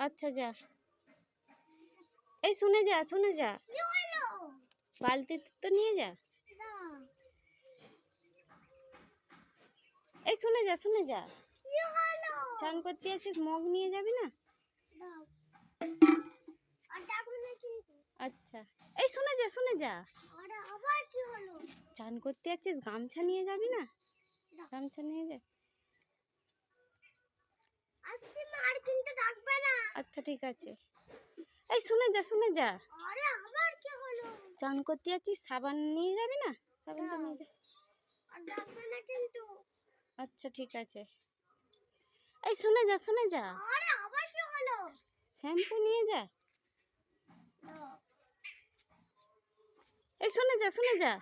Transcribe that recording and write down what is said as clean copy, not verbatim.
আচ্ছা যা, এই শুনে যা, শুনে যা, বালতি তো নিয়ে যা, এই শুনে যা, শুনে যা, চান করতে যাচ্ছিস, মগ নিয়ে যাবি না? আচ্ছা, এই শুনে যা, শুনে যা, চান করতে যাচ্ছিস, গামছা নিয়ে যাবি না? গামছা নিয়ে যা। আচ্ছা ঠিক আছে, এই শুনে যা, শুনে যা, চান করতে যাচ্ছিস, সাবান নিয়ে যাবি না? সাবানটা নিয়ে যা। আচ্ছা ঠিক আছে, এই শুনে যা, শুনে যা, শ্যাম্পু নিয়ে যা, এই শুনে যা, শুনে যা।